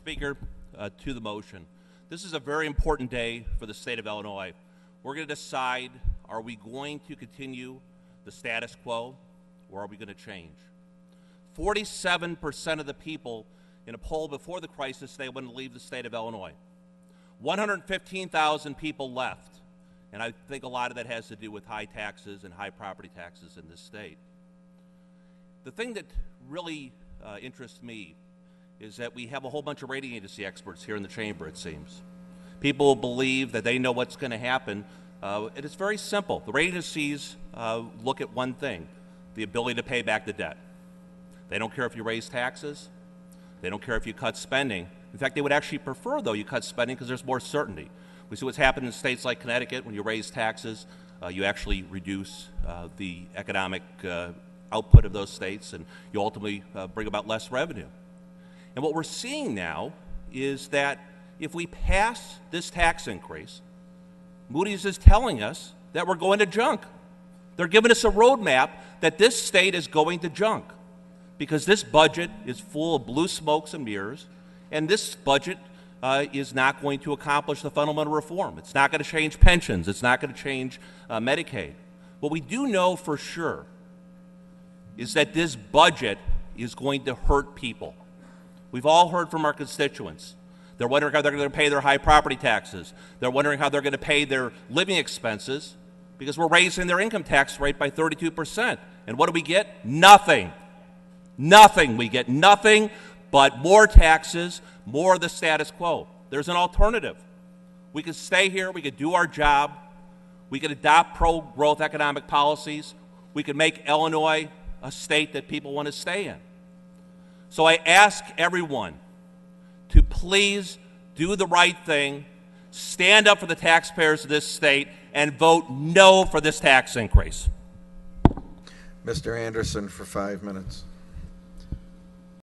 Speaker, to the motion. This is a very important day for the state of Illinois. We're going to decide, are we going to continue the status quo or are we going to change? 47% of the people in a poll before the crisis, they want to leave the state of Illinois. 115,000 people left, and I think a lot of that has to do with high taxes and high property taxes in this state. The thing that really interests me is that we have a whole bunch of rating agency experts here in the chamber, it seems. People believe that they know what's going to happen, and it's very simple. The rating agencies look at one thing, the ability to pay back the debt. They don't care if you raise taxes. They don't care if you cut spending. In fact, they would actually prefer, though, you cut spending because there's more certainty. We see what's happened in states like Connecticut. When you raise taxes, you actually reduce the economic output of those states, and you ultimately bring about less revenue. And what we're seeing now is that if we pass this tax increase, Moody's is telling us that we're going to junk. They're giving us a roadmap that this state is going to junk because this budget is full of blue smokes and mirrors, and this budget is not going to accomplish the fundamental reform. It's not going to change pensions. It's not going to change Medicaid. What we do know for sure is that this budget is going to hurt people. We've all heard from our constituents. They're wondering how they're going to pay their high property taxes. They're wondering how they're going to pay their living expenses because we're raising their income tax rate by 32%. And what do we get? Nothing. Nothing. We get nothing but more taxes, more of the status quo. There's an alternative. We could stay here. We could do our job. We could adopt pro-growth economic policies. We could make Illinois a state that people want to stay in. So I ask everyone to please do the right thing, stand up for the taxpayers of this state, and vote no for this tax increase. Mr. Anderson for 5 minutes.